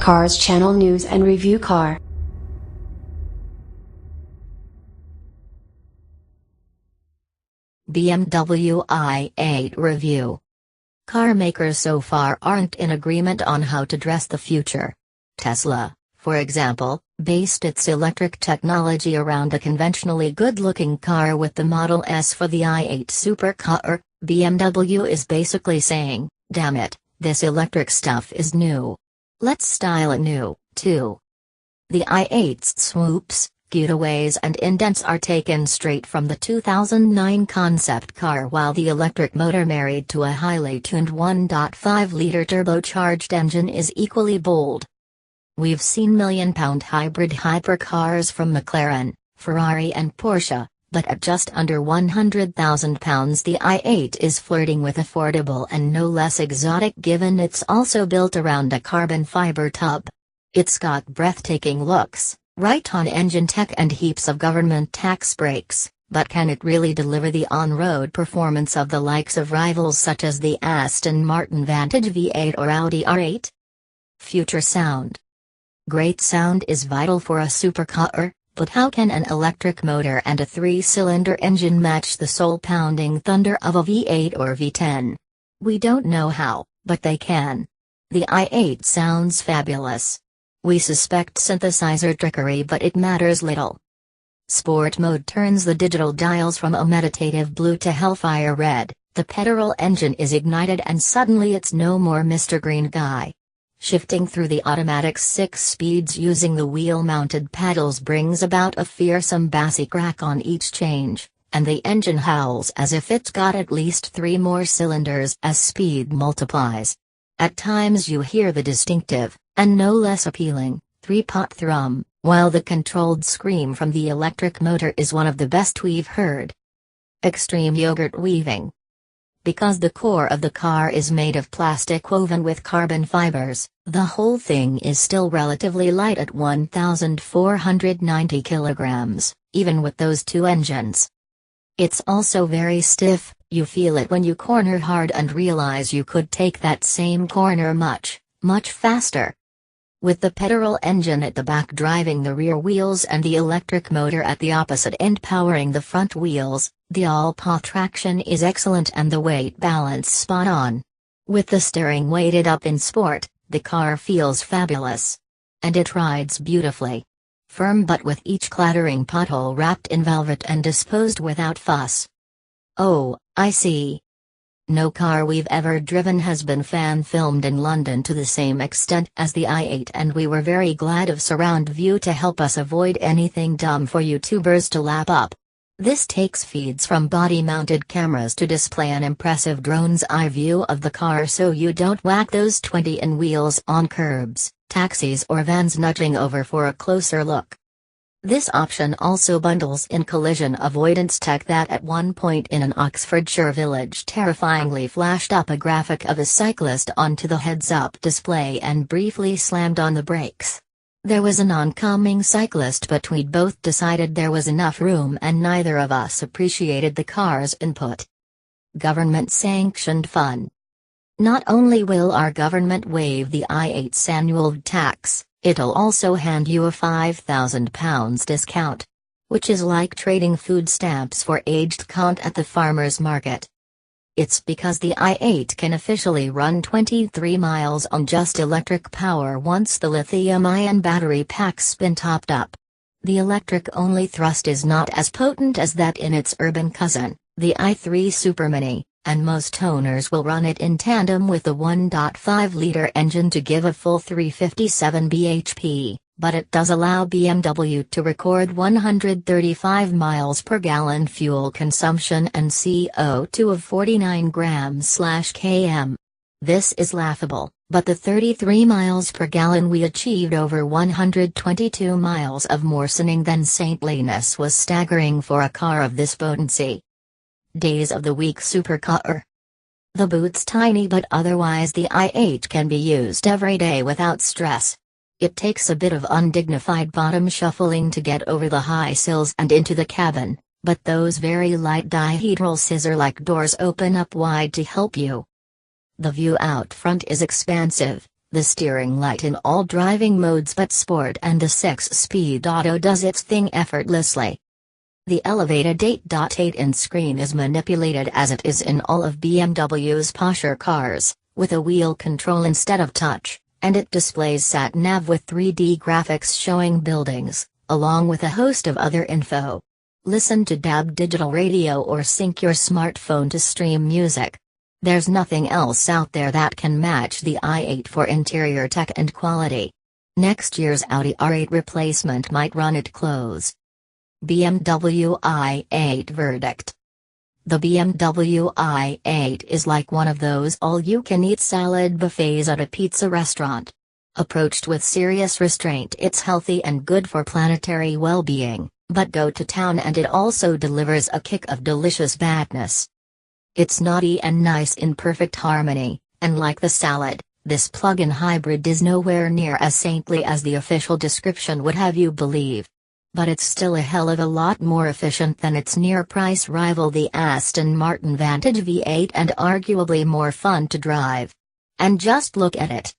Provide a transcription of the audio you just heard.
Cars Channel News and Review Car. BMW i8 Review. Car makers so far aren't in agreement on how to dress the future. Tesla, for example, based its electric technology around a conventionally good-looking car with the Model S for the i8 supercar. BMW is basically saying, damn it, this electric stuff is new. Let's style it new, too. The i8's swoops, cutaways and indents are taken straight from the 2009 concept car, while the electric motor married to a highly tuned 1.5-liter turbocharged engine is equally bold. We've seen million-pound hybrid hypercars from McLaren, Ferrari and Porsche, but at just under £100,000 the i8 is flirting with affordable and no less exotic, given it's also built around a carbon fiber tub. It's got breathtaking looks, right-on engine tech and heaps of government tax breaks, but can it really deliver the on-road performance of the likes of rivals such as the Aston Martin Vantage V8 or Audi R8? Future sound. Great sound is vital for a supercar, but how can an electric motor and a 3-cylinder engine match the soul-pounding thunder of a V8 or V10? We don't know how, but they can. The i8 sounds fabulous. We suspect synthesizer trickery, but it matters little. Sport mode turns the digital dials from a meditative blue to hellfire red, the petrol engine is ignited and suddenly it's no more Mr. Green Guy. Shifting through the automatic 6 speeds using the wheel-mounted paddles brings about a fearsome bassy crack on each change, and the engine howls as if it's got at least 3 more cylinders as speed multiplies. At times you hear the distinctive, and no less appealing, 3-pot thrum, while the controlled scream from the electric motor is one of the best we've heard. Extreme yogurt weaving. Because the core of the car is made of plastic woven with carbon fibers, the whole thing is still relatively light at 1,490 kilograms, even with those 2 engines. It's also very stiff, you feel it when you corner hard and realize you could take that same corner much, much faster. With the petrol engine at the back driving the rear wheels and the electric motor at the opposite end powering the front wheels, the all-paw traction is excellent and the weight balance spot on. With the steering weighted up in sport, the car feels fabulous. And it rides beautifully. Firm but with each clattering pothole wrapped in velvet and disposed without fuss. Oh, I see. No car we've ever driven has been fan-filmed in London to the same extent as the i8, and we were very glad of surround view to help us avoid anything dumb for YouTubers to lap up. This takes feeds from body-mounted cameras to display an impressive drone's eye view of the car so you don't whack those 20-in wheels on curbs, taxis or vans nudging over for a closer look. This option also bundles in collision avoidance tech that at one point in an Oxfordshire village terrifyingly flashed up a graphic of a cyclist onto the heads-up display and briefly slammed on the brakes. There was an oncoming cyclist, but we'd both decided there was enough room and neither of us appreciated the car's input. Government-sanctioned fun. Not only will our government waive the i8's annual tax, it'll also hand you a £5,000 discount. Which is like trading food stamps for aged cont at the farmer's market. It's because the i8 can officially run 23 miles on just electric power once the lithium-ion battery pack's been topped up. The electric-only thrust is not as potent as that in its urban cousin, the i3 Supermini, and most owners will run it in tandem with the 1.5-liter engine to give a full 357 bhp, but it does allow BMW to record 135 miles per gallon fuel consumption and CO2 of 49 grams/km. This is laughable, but the 33 miles per gallon we achieved over 122 miles of more sinning than saintliness was staggering for a car of this potency. Days of the week supercar. The boot's tiny, but otherwise the i8 can be used every day without stress. It takes a bit of undignified bottom shuffling to get over the high sills and into the cabin, but those very light dihedral scissor-like doors open up wide to help you. The view out front is expansive, the steering light in all driving modes but sport and the 6-speed auto does its thing effortlessly. The elevated 8.8-inch screen is manipulated as it is in all of BMW's posher cars, with a wheel control instead of touch, and it displays sat-nav with 3D graphics showing buildings, along with a host of other info. Listen to DAB digital radio or sync your smartphone to stream music. There's nothing else out there that can match the i8 for interior tech and quality. Next year's Audi R8 replacement might run it close. BMW i8 verdict. The BMW i8 is like one of those all-you-can-eat salad buffets at a pizza restaurant. Approached with serious restraint, it's healthy and good for planetary well-being, but go to town and it also delivers a kick of delicious badness. It's naughty and nice in perfect harmony, and like the salad, this plug-in hybrid is nowhere near as saintly as the official description would have you believe. But it's still a hell of a lot more efficient than its near-price rival the Aston Martin Vantage V8 and arguably more fun to drive. And just look at it.